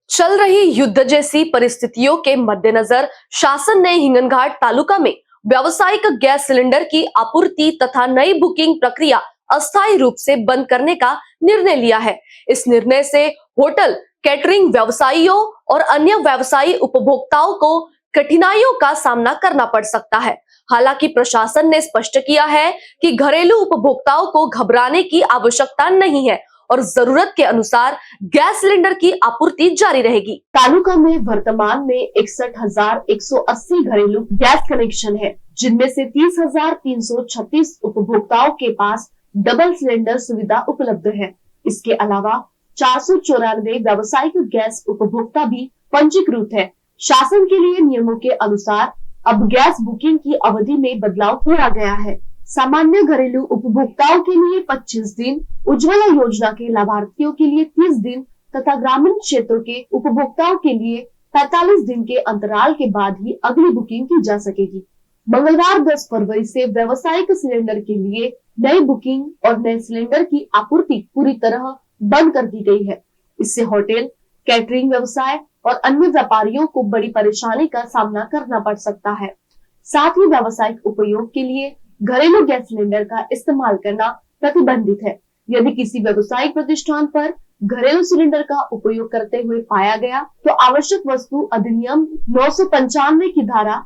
चल रही युद्ध जैसी परिस्थितियों के मद्देनजर शासन ने हिंगनघाट तालुका में व्यावसायिक गैस सिलेंडर की आपूर्ति तथा नई बुकिंग प्रक्रिया अस्थायी रूप से बंद करने का निर्णय लिया है। इस निर्णय से होटल, कैटरिंग व्यवसायियों और अन्य व्यवसायी उपभोक्ताओं को कठिनाइयों का सामना करना पड़ सकता है। हालांकि प्रशासन ने स्पष्ट किया है कि घरेलू उपभोक्ताओं को घबराने की आवश्यकता नहीं है और जरूरत के अनुसार गैस सिलेंडर की आपूर्ति जारी रहेगी। तालुका में वर्तमान में 61,180 घरेलू गैस कनेक्शन है, जिनमें से 30,336 उपभोक्ताओं के पास डबल सिलेंडर सुविधा उपलब्ध है। इसके अलावा 494 व्यावसायिक गैस उपभोक्ता भी पंजीकृत है। शासन के लिए नियमों के अनुसार अब गैस बुकिंग की अवधि में बदलाव किया गया है। सामान्य घरेलू उपभोक्ताओं के लिए 25 दिन, उज्ज्वला योजना के लाभार्थियों के लिए 30 दिन तथा ग्रामीण क्षेत्रों के उपभोक्ताओं के लिए 45 दिन के अंतराल के बाद ही अगली बुकिंग की जा सकेगी। मंगलवार 10 फरवरी से व्यावसायिक सिलेंडर के लिए नई बुकिंग और नए सिलेंडर की आपूर्ति पूरी तरह बंद कर दी गई है। इससे होटल, कैटरिंग व्यवसाय और अन्य व्यापारियों को बड़ी परेशानी का सामना करना पड़ सकता है। साथ ही व्यावसायिक उपयोग के लिए घरेलू गैस सिलेंडर का इस्तेमाल करना प्रतिबंधित है। यदि किसी व्यावसायिक प्रतिष्ठान पर घरेलू सिलेंडर का उपयोग करते हुए पाया गया तो आवश्यक वस्तु अधिनियम 995 की धारा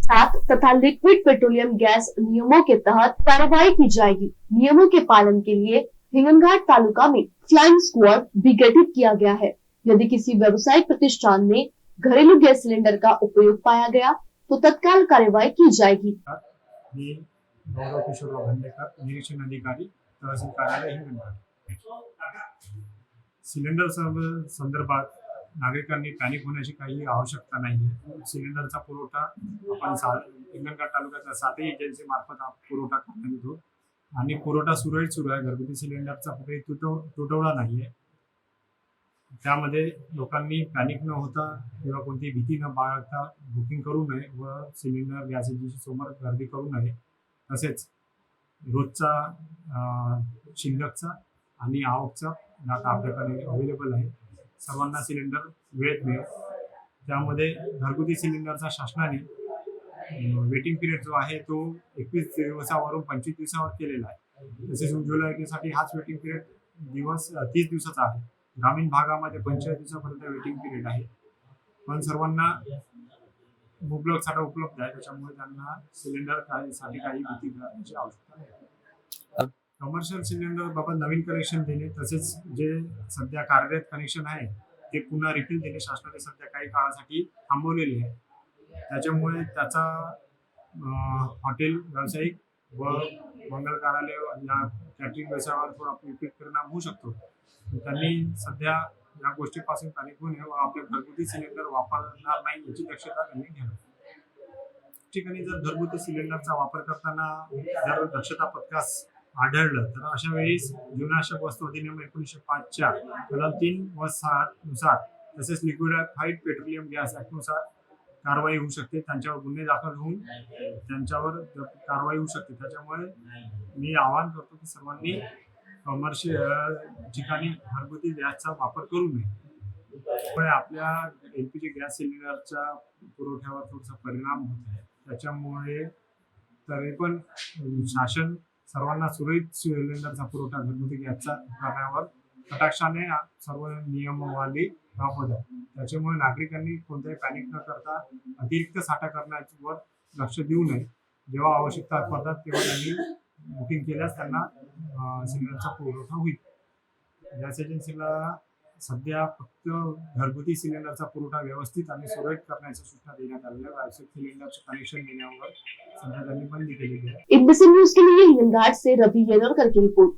7 तथा लिक्विड पेट्रोलियम गैस नियमों के तहत कार्रवाई की जाएगी। नियमों के पालन के लिए हिंगनघाट तालुका में फ्लाइंग स्क्वाड भी गठित किया गया है। यदि किसी व्यावसायिक प्रतिष्ठान में घरेलू गैस सिलेंडर का उपयोग पाया गया तो तत्काल कार्रवाई की जाएगी। गौरव किशोर भांडेकर, निरीक्षण अधिकारी, तहसील कार्यालय हिंगणघाट। सिलेंडर संदर्भात नागरिकांनी पॅनिक होण्याची काही आवश्यकता नाही आहे। सिलेंडरचा पुरवठा आपण हिंगणघाट तालुक्याच्या 7 एजन्सी मार्फत पुरवठा करण्यात येतो आणि पुरवठा सुरळीत सुरू आहे। घरगुती सिलेंडरचा कुठेही तुटवडा नाही आहे। त्यामध्ये लोकांनी पॅनिक न होता किंवा कोणती भीती न बाळगता बुकिंग करू नये व सिलेंडर गॅस एजन्सी समोर गर्दी करू नये। तसेच रोजचा शिल्लकचा आणि आवकचा डाटा आपल्याकडे अवेलेबल आहे। सर्वांना सिलेंडर वेळेत मिळेल। त्यामध्ये घरगुती सिलेंडरचा शासनाने वेटिंग पिरियड जो आहे तो 21 दिवसावरून 25 दिवसावर केलेला आहे। तसेच उज्ज्वला योजनेसाठी हाच वेटिंग पिरियड 30 दिवसाचा आहे। ग्रामीण भागामध्ये 45 दिवसापर्यंत वेटिंग पिरियड आहे। पण सर्वांना मुबलक साठा उपलब्ध आहे, त्याच्यामुळे त्यांना सिलेंडर साठी काही भीती करण्याची आवश्यकता नाही। कमर्शियल सिलेंडर बाबत नवीन कनेक्शन देणे तसेच जे सध्या कार्यरत कनेक्शन आहे ते पुन्हा रिफिल देणे शासनाने सध्या काही काळासाठी थांबवलेले आहे। त्याच्यामुळे त्याचा हॉटेल व्यावसायिक व मंगल कार्यालय या कॅटरिंग व्यवसायावर थोडा विपरीत परिणाम होऊ शकतो। त्यांनी सध्या या गोष्टीपासून पॅनिक होऊ नये व आपले घरगुती सिलेंडर वापरणार नाही याची दक्षता त्यांनी घ्यावी। ठिकाणी जर घरगुती सिलेंडरचा वापर करताना जर दक्षता पथकास आढळलं तर अशा वेळी जीवनावश्यक वस्तू अधिनियम 1905 च्या कलम 3 व 7 नुसार तसेच लिक्विफाईड पेट्रोलियम गॅस ऍक्ट नुसार कारवाई होऊ शकते। त्यांच्यावर गुन्हे दाखल होऊन त्यांच्यावर कारवाई होऊ शकते। त्याच्यामुळे मी आवाहन करतो की सर्वांनी कमर्शियल ठिकाणी घरगुती गॅसचा वापर करू नये। पण आपल्या एलपीजी गॅस सिलेंडरच्या पुरवठ्यावर थोडासा परिणाम होत आहे। त्याच्यामुळे तरी पण शासन सर्वांना सुरळीत सिलेंडरचा पुरवठा घरगुती गॅसचा करण्यावर कटाक्षाने सर्व नियमावली राबवत आहे। त्याच्यामुळे नागरिकांनी कोणत्याही पॅनिक न करता अतिरिक्त साठा करण्यावर लक्ष देऊ नये। जेव्हा आवश्यकता पडतात तेव्हा त्यांनी बुकिंग केल्यास त्यांना सिलेंडरचा पुरवठा होईल। गॅस एजन्सीला सध्या फक्त घरगुती सिलेंडरचा पुरवठा व्यवस्थित आणि सुरळीत करण्याच्या सूचना देण्यात आलेल्या व्यावसायिक सिलेंडरचे कनेक्शन देण्यावर सध्या त्यांनी बंदी केलेली आहे। एबीसी न्यूज के लिए हिंगनघाट से रवि येलोरकर की रिपोर्ट।